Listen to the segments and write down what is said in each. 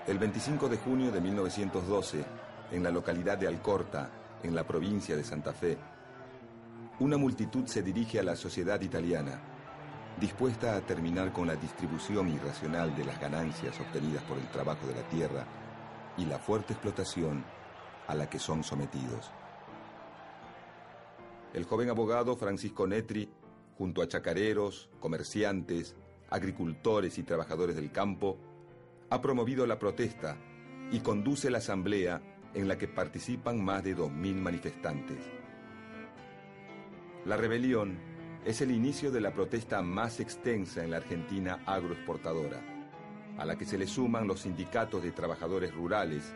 El 25 de junio de 1912, en la localidad de Alcorta, en la provincia de Santa Fe, una multitud se dirige a la sociedad italiana, dispuesta a terminar con la distribución irracional de las ganancias obtenidas por el trabajo de la tierra y la fuerte explotación a la que son sometidos. El joven abogado Francisco Netri, junto a chacareros, comerciantes, agricultores y trabajadores del campo, ha promovido la protesta y conduce la asamblea en la que participan más de 2.000 manifestantes. La rebelión es el inicio de la protesta más extensa en la Argentina agroexportadora, a la que se le suman los sindicatos de trabajadores rurales,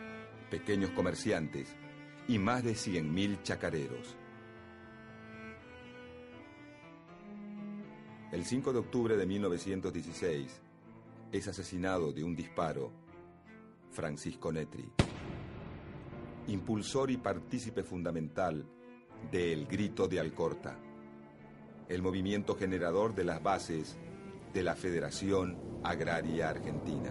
pequeños comerciantes y más de 100.000 chacareros. El 5 de octubre de 1916 es asesinado de un disparo Francisco Netri, impulsor y partícipe fundamental de El Grito de Alcorta, el movimiento generador de las bases de la Federación Agraria Argentina.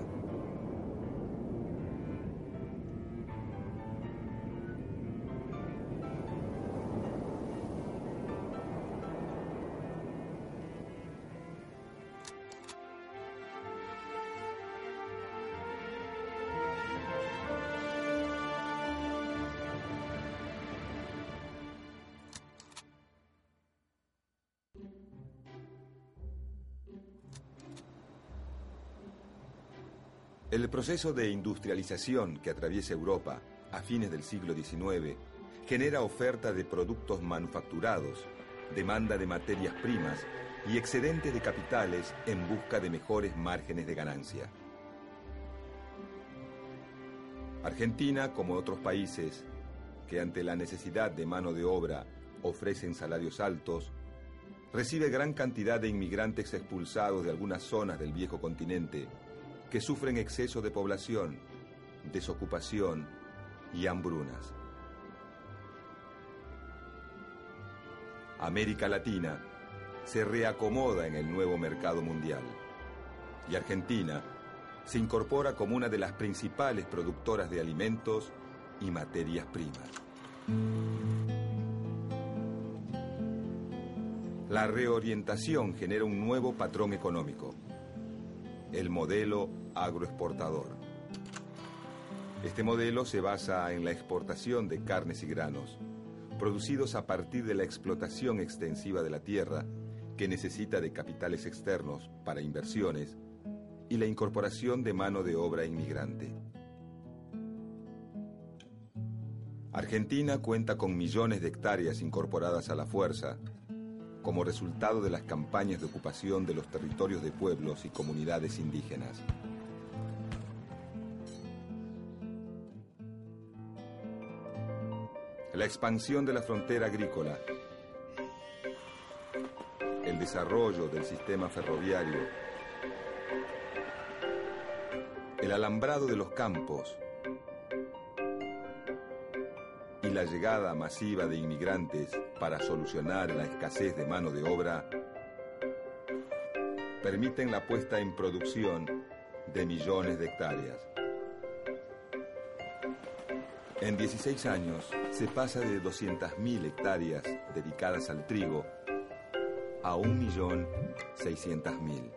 El proceso de industrialización que atraviesa Europa a fines del siglo XIX genera oferta de productos manufacturados, demanda de materias primas y excedente de capitales en busca de mejores márgenes de ganancia. Argentina, como otros países que ante la necesidad de mano de obra ofrecen salarios altos, recibe gran cantidad de inmigrantes expulsados de algunas zonas del viejo continente que sufren exceso de población, desocupación y hambrunas. América Latina se reacomoda en el nuevo mercado mundial y Argentina se incorpora como una de las principales productoras de alimentos y materias primas. La reorientación genera un nuevo patrón económico, el modelo agroexportador. Este modelo se basa en la exportación de carnes y granos, producidos a partir de la explotación extensiva de la tierra, que necesita de capitales externos para inversiones, y la incorporación de mano de obra inmigrante. Argentina cuenta con millones de hectáreas incorporadas a la fuerza, como resultado de las campañas de ocupación de los territorios de pueblos y comunidades indígenas. La expansión de la frontera agrícola, el desarrollo del sistema ferroviario, el alambrado de los campos y la llegada masiva de inmigrantes para solucionar la escasez de mano de obra permiten la puesta en producción de millones de hectáreas. En 16 años se pasa de 200.000 hectáreas dedicadas al trigo a 1.600.000.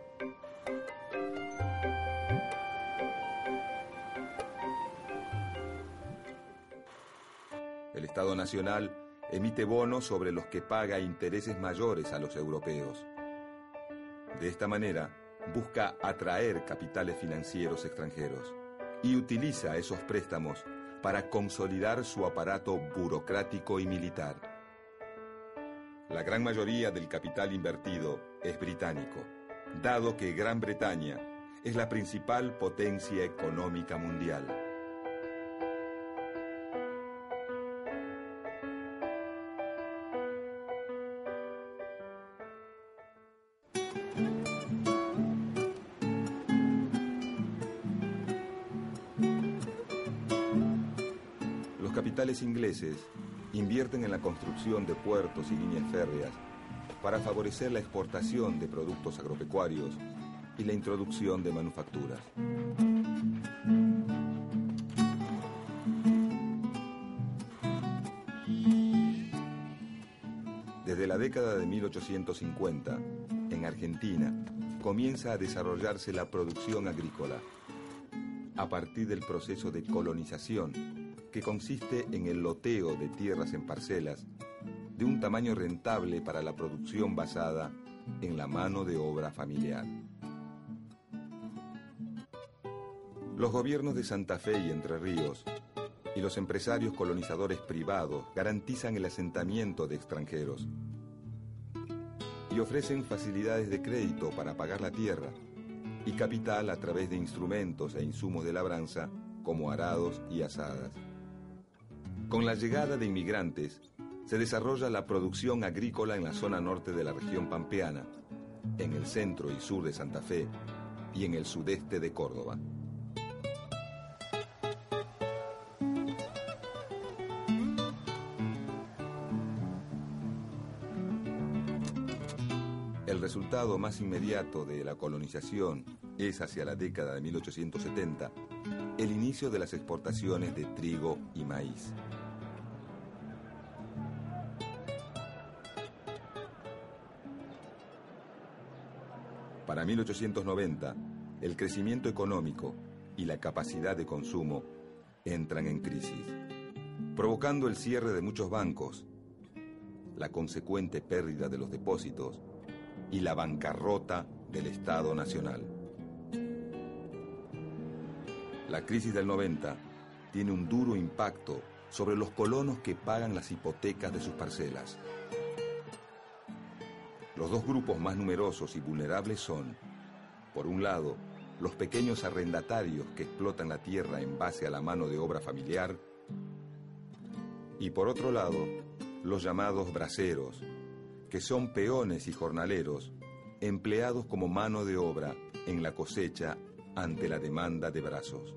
El Estado Nacional emite bonos sobre los que paga intereses mayores a los europeos. De esta manera, busca atraer capitales financieros extranjeros y utiliza esos préstamos para consolidar su aparato burocrático y militar. La gran mayoría del capital invertido es británico, dado que Gran Bretaña es la principal potencia económica mundial. Los capitales ingleses invierten en la construcción de puertos y líneas férreas para favorecer la exportación de productos agropecuarios y la introducción de manufacturas. Desde la década de 1850, en Argentina, comienza a desarrollarse la producción agrícola, a partir del proceso de colonización, que consiste en el loteo de tierras en parcelas, de un tamaño rentable para la producción basada en la mano de obra familiar. Los gobiernos de Santa Fe y Entre Ríos y los empresarios colonizadores privados garantizan el asentamiento de extranjeros y ofrecen facilidades de crédito para pagar la tierra y capital a través de instrumentos e insumos de labranza como arados y azadas. Con la llegada de inmigrantes, se desarrolla la producción agrícola en la zona norte de la región pampeana, en el centro y sur de Santa Fe y en el sudeste de Córdoba. El resultado más inmediato de la colonización es, hacia la década de 1870, el inicio de las exportaciones de trigo y maíz. Para 1890, el crecimiento económico y la capacidad de consumo entran en crisis, provocando el cierre de muchos bancos, la consecuente pérdida de los depósitos y la bancarrota del Estado Nacional. La crisis del 90 tiene un duro impacto sobre los colonos que pagan las hipotecas de sus parcelas. Los dos grupos más numerosos y vulnerables son, por un lado, los pequeños arrendatarios que explotan la tierra en base a la mano de obra familiar, y por otro lado, los llamados braceros, que son peones y jornaleros empleados como mano de obra en la cosecha ante la demanda de brazos.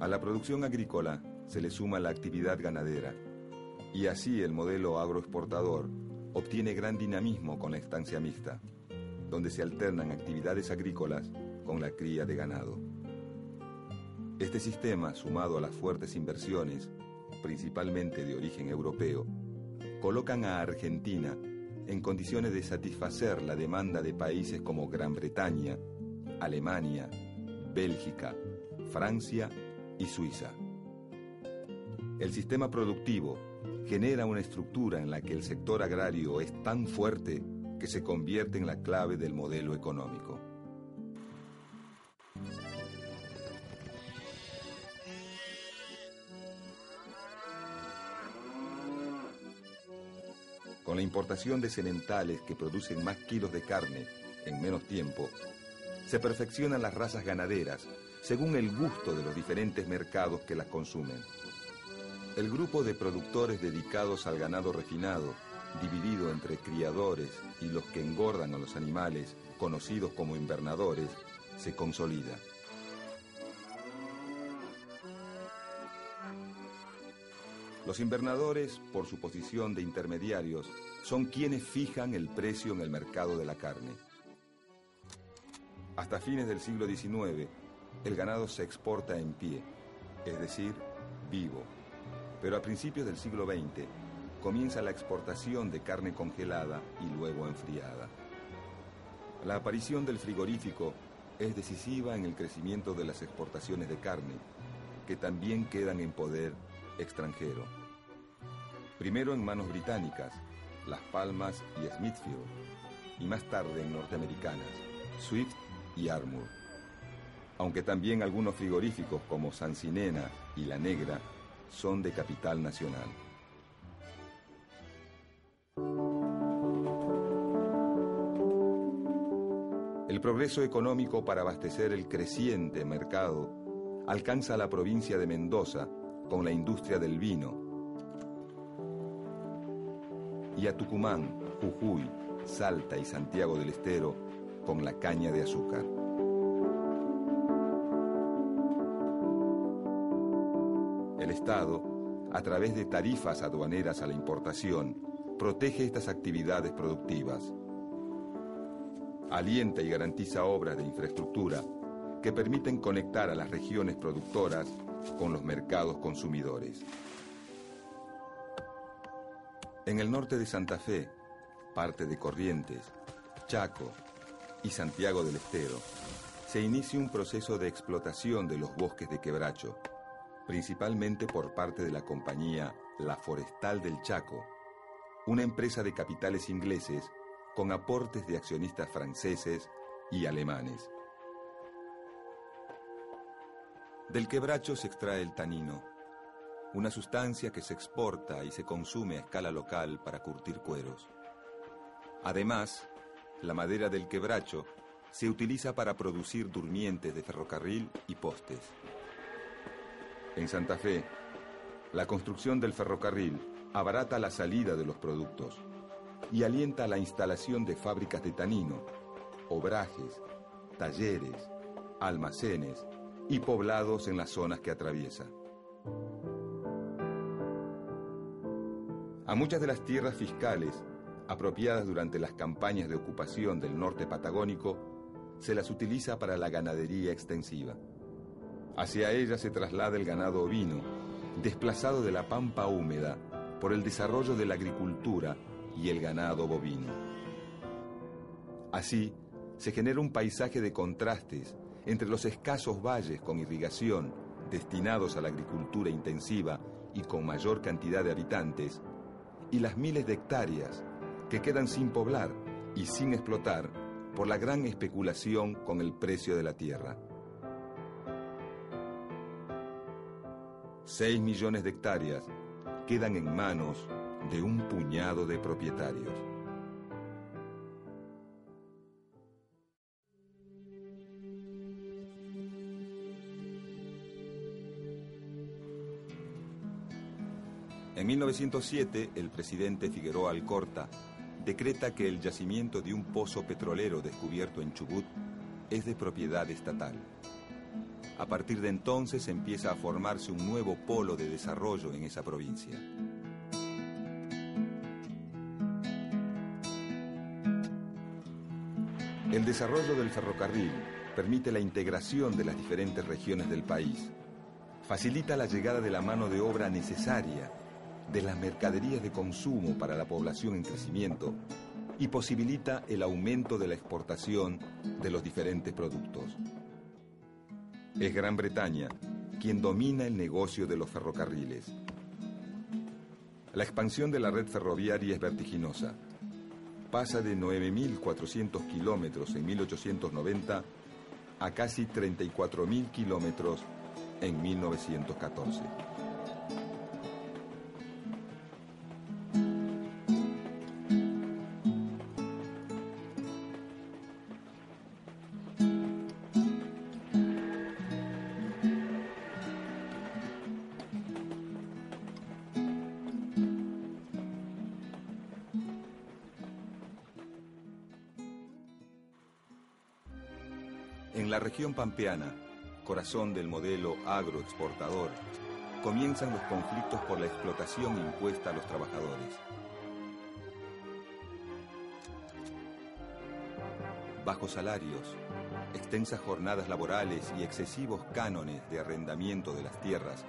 A la producción agrícola se le suma la actividad ganadera, y así el modelo agroexportador obtiene gran dinamismo con la estancia mixta, donde se alternan actividades agrícolas con la cría de ganado. Este sistema, sumado a las fuertes inversiones, principalmente de origen europeo, colocan a Argentina en condiciones de satisfacer la demanda de países como Gran Bretaña, Alemania, Bélgica, Francia y Suiza. El sistema productivo genera una estructura en la que el sector agrario es tan fuerte que se convierte en la clave del modelo económico. Con la importación de sementales que producen más kilos de carne en menos tiempo, se perfeccionan las razas ganaderas según el gusto de los diferentes mercados que las consumen. El grupo de productores dedicados al ganado refinado, dividido entre criadores y los que engordan a los animales, conocidos como invernadores, se consolida. Los invernadores, por su posición de intermediarios, son quienes fijan el precio en el mercado de la carne. Hasta fines del siglo XIX, el ganado se exporta en pie, es decir, vivo. Pero a principios del siglo XX comienza la exportación de carne congelada y luego enfriada. La aparición del frigorífico es decisiva en el crecimiento de las exportaciones de carne, que también quedan en poder extranjero. Primero en manos británicas, Las Palmas y Smithfield, y más tarde en norteamericanas, Swift y Armour. Aunque también algunos frigoríficos como Sancinena y La Negra son de capital nacional. El progreso económico para abastecer el creciente mercado alcanza a la provincia de Mendoza con la industria del vino y a Tucumán, Jujuy, Salta y Santiago del Estero con la caña de azúcar. El Estado, a través de tarifas aduaneras a la importación, protege estas actividades productivas. Alienta y garantiza obras de infraestructura que permiten conectar a las regiones productoras con los mercados consumidores. En el norte de Santa Fe, parte de Corrientes, Chaco y Santiago del Estero, se inicia un proceso de explotación de los bosques de quebracho, principalmente por parte de la compañía La Forestal del Chaco, una empresa de capitales ingleses con aportes de accionistas franceses y alemanes. Del quebracho se extrae el tanino, una sustancia que se exporta y se consume a escala local para curtir cueros. Además, la madera del quebracho se utiliza para producir durmientes de ferrocarril y postes. En Santa Fe, la construcción del ferrocarril abarata la salida de los productos y alienta la instalación de fábricas de tanino, obrajes, talleres, almacenes y poblados en las zonas que atraviesa. A muchas de las tierras fiscales, apropiadas durante las campañas de ocupación del norte patagónico, se las utiliza para la ganadería extensiva. Hacia ellas se traslada el ganado ovino, desplazado de la pampa húmeda por el desarrollo de la agricultura y el ganado bovino. Así, se genera un paisaje de contrastes entre los escasos valles con irrigación destinados a la agricultura intensiva y con mayor cantidad de habitantes, y las miles de hectáreas que quedan sin poblar y sin explotar por la gran especulación con el precio de la tierra. 6 millones de hectáreas quedan en manos de un puñado de propietarios. En 1907, el presidente Figueroa Alcorta decreta que el yacimiento de un pozo petrolero descubierto en Chubut es de propiedad estatal. A partir de entonces empieza a formarse un nuevo polo de desarrollo en esa provincia. El desarrollo del ferrocarril permite la integración de las diferentes regiones del país, facilita la llegada de la mano de obra necesaria, de las mercaderías de consumo para la población en crecimiento y posibilita el aumento de la exportación de los diferentes productos. Es Gran Bretaña quien domina el negocio de los ferrocarriles. La expansión de la red ferroviaria es vertiginosa. Pasa de 9.400 kilómetros en 1890 a casi 34.000 kilómetros en 1914. En la región pampeana, corazón del modelo agroexportador, comienzan los conflictos por la explotación impuesta a los trabajadores. Bajos salarios, extensas jornadas laborales y excesivos cánones de arrendamiento de las tierras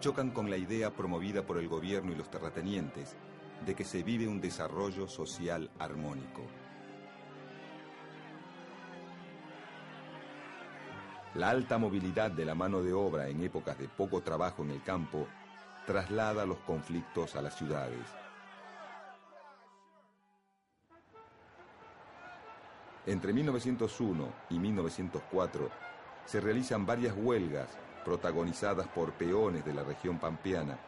chocan con la idea promovida por el gobierno y los terratenientes de que se vive un desarrollo social armónico. La alta movilidad de la mano de obra en épocas de poco trabajo en el campo traslada los conflictos a las ciudades. Entre 1901 y 1904 se realizan varias huelgas protagonizadas por peones de la región pampeana,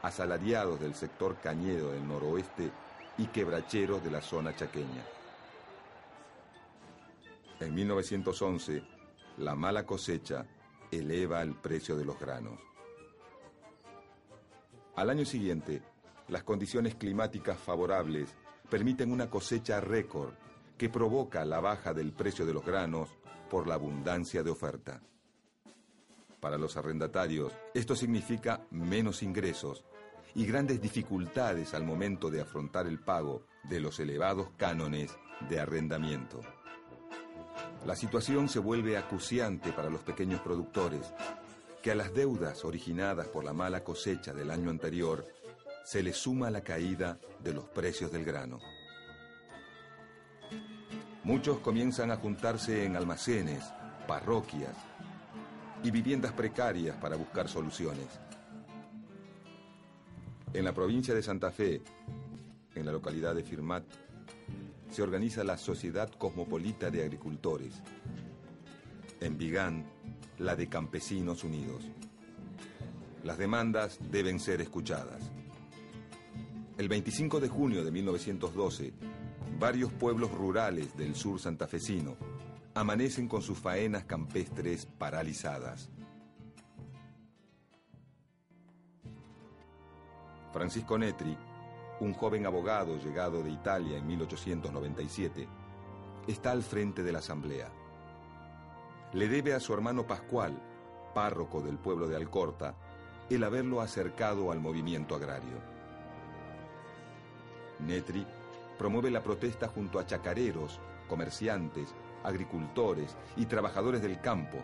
asalariados del sector cañero del noroeste y quebracheros de la zona chaqueña. En 1911, la mala cosecha eleva el precio de los granos. Al año siguiente, las condiciones climáticas favorables permiten una cosecha récord que provoca la baja del precio de los granos por la abundancia de oferta. Para los arrendatarios, esto significa menos ingresos y grandes dificultades al momento de afrontar el pago de los elevados cánones de arrendamiento. La situación se vuelve acuciante para los pequeños productores, que a las deudas originadas por la mala cosecha del año anterior se les suma la caída de los precios del grano. Muchos comienzan a juntarse en almacenes, parroquias y viviendas precarias para buscar soluciones. En la provincia de Santa Fe, en la localidad de Firmat, se organiza la Sociedad Cosmopolita de Agricultores. En Vigán, la de Campesinos Unidos. Las demandas deben ser escuchadas. El 25 de junio de 1912, varios pueblos rurales del sur santafesino amanecen con sus faenas campestres paralizadas. Francisco Netri, un joven abogado llegado de Italia en 1897, está al frente de la asamblea. Le debe a su hermano Pascual, párroco del pueblo de Alcorta, el haberlo acercado al movimiento agrario. Netri promueve la protesta junto a chacareros, comerciantes, agricultores y trabajadores del campo,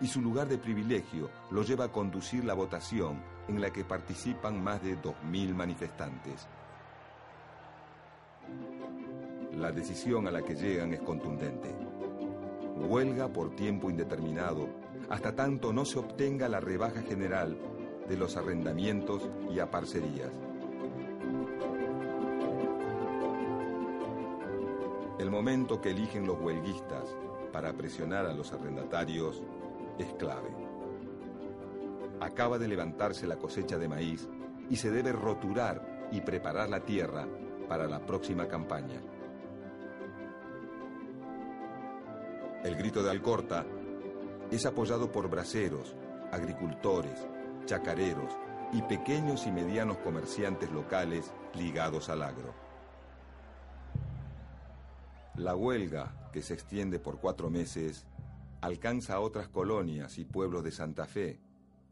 y su lugar de privilegio lo lleva a conducir la votación en la que participan más de 2.000 manifestantes. La decisión a la que llegan es contundente. Huelga por tiempo indeterminado hasta tanto no se obtenga la rebaja general de los arrendamientos y aparcerías. El momento que eligen los huelguistas para presionar a los arrendatarios es clave. Acaba de levantarse la cosecha de maíz y se debe roturar y preparar la tierra para la próxima campaña. El grito de Alcorta es apoyado por braceros, agricultores, chacareros y pequeños y medianos comerciantes locales ligados al agro. La huelga, que se extiende por 4 meses, alcanza a otras colonias y pueblos de Santa Fe,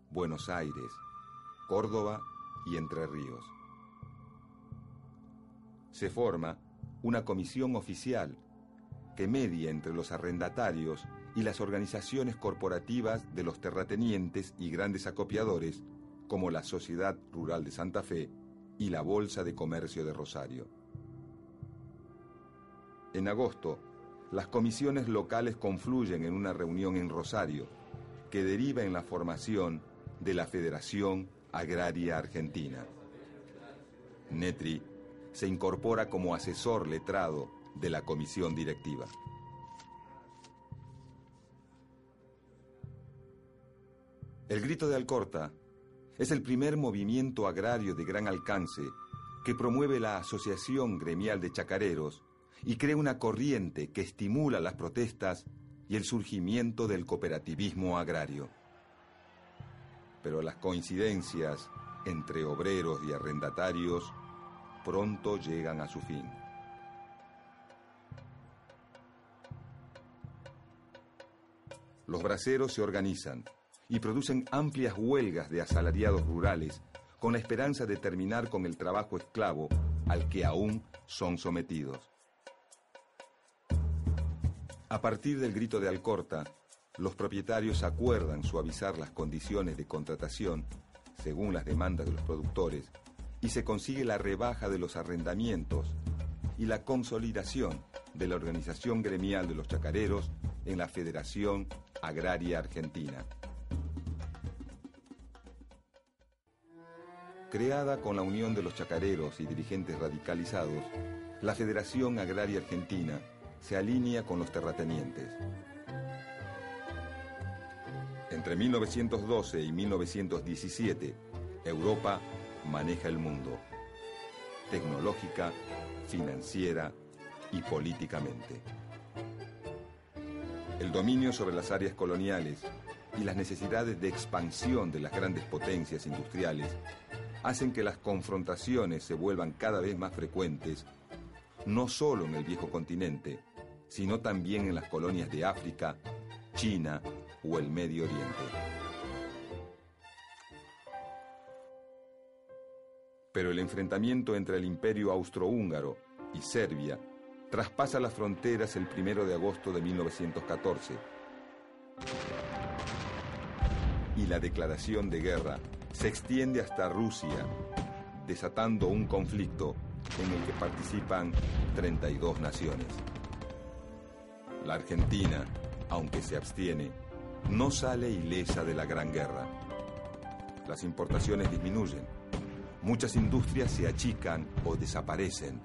Buenos Aires, Córdoba y Entre Ríos. Se forma una comisión oficial que media entre los arrendatarios y las organizaciones corporativas de los terratenientes y grandes acopiadores, como la Sociedad Rural de Santa Fe y la Bolsa de Comercio de Rosario. En agosto, las comisiones locales confluyen en una reunión en Rosario, que deriva en la formación de la Federación Agraria Argentina. Netri se incorpora como asesor letrado de la comisión directiva. El Grito de Alcorta es el primer movimiento agrario de gran alcance que promueve la Asociación Gremial de Chacareros y crea una corriente que estimula las protestas y el surgimiento del cooperativismo agrario. Pero las coincidencias entre obreros y arrendatarios pronto llegan a su fin. Los braceros se organizan y producen amplias huelgas de asalariados rurales con la esperanza de terminar con el trabajo esclavo al que aún son sometidos. A partir del Grito de Alcorta, los propietarios acuerdan suavizar las condiciones de contratación según las demandas de los productores y se consigue la rebaja de los arrendamientos y la consolidación de la organización gremial de los chacareros en la Federación Agraria Argentina. Creada con la unión de los chacareros y dirigentes radicalizados, la Federación Agraria Argentina se alinea con los terratenientes. Entre 1912 y 1917, Europa maneja el mundo, tecnológica, financiera y políticamente. El dominio sobre las áreas coloniales y las necesidades de expansión de las grandes potencias industriales hacen que las confrontaciones se vuelvan cada vez más frecuentes, no solo en el viejo continente, sino también en las colonias de África, China o el Medio Oriente. Pero el enfrentamiento entre el Imperio Austrohúngaro y Serbia traspasa las fronteras el 1 de agosto de 1914. Y la declaración de guerra se extiende hasta Rusia, desatando un conflicto en el que participan 32 naciones. La Argentina, aunque se abstiene, no sale ilesa de la Gran Guerra. Las importaciones disminuyen, muchas industrias se achican o desaparecen,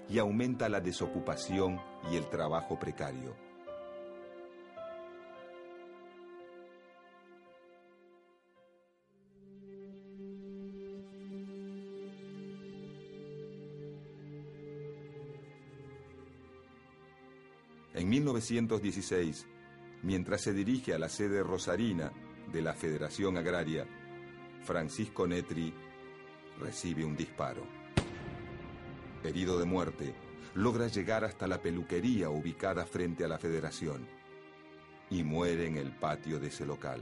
y aumenta la desocupación y el trabajo precario. En 1916, mientras se dirige a la sede rosarina de la Federación Agraria, Francisco Netri recibe un disparo. Herido de muerte, logra llegar hasta la peluquería ubicada frente a la Federación y muere en el patio de ese local.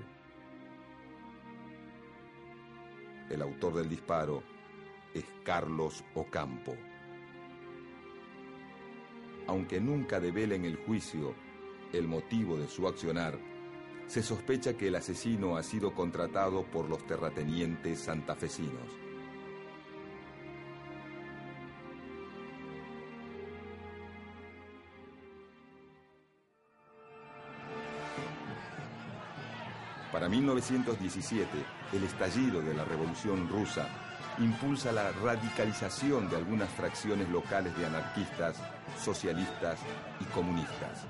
El autor del disparo es Carlos Ocampo. Aunque nunca devela en el juicio el motivo de su accionar, se sospecha que el asesino ha sido contratado por los terratenientes santafesinos. Para 1917, el estallido de la Revolución Rusa impulsa la radicalización de algunas fracciones locales de anarquistas, socialistas y comunistas.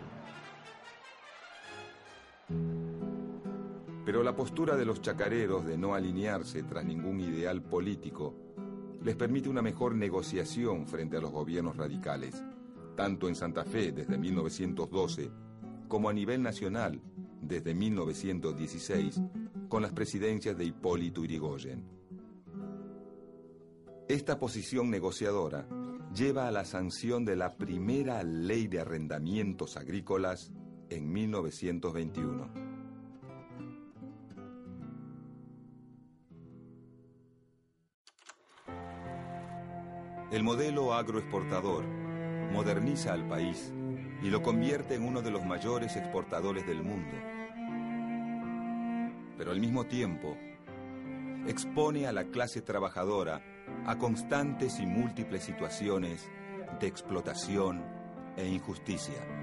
Pero la postura de los chacareros de no alinearse tras ningún ideal político les permite una mejor negociación frente a los gobiernos radicales, tanto en Santa Fe desde 1912 como a nivel nacional desde 1916 con las presidencias de Hipólito Yrigoyen. Esta posición negociadora lleva a la sanción de la primera ley de arrendamientos agrícolas en 1921. El modelo agroexportador moderniza al país y lo convierte en uno de los mayores exportadores del mundo. Pero al mismo tiempo, expone a la clase trabajadora a constantes y múltiples situaciones de explotación e injusticia.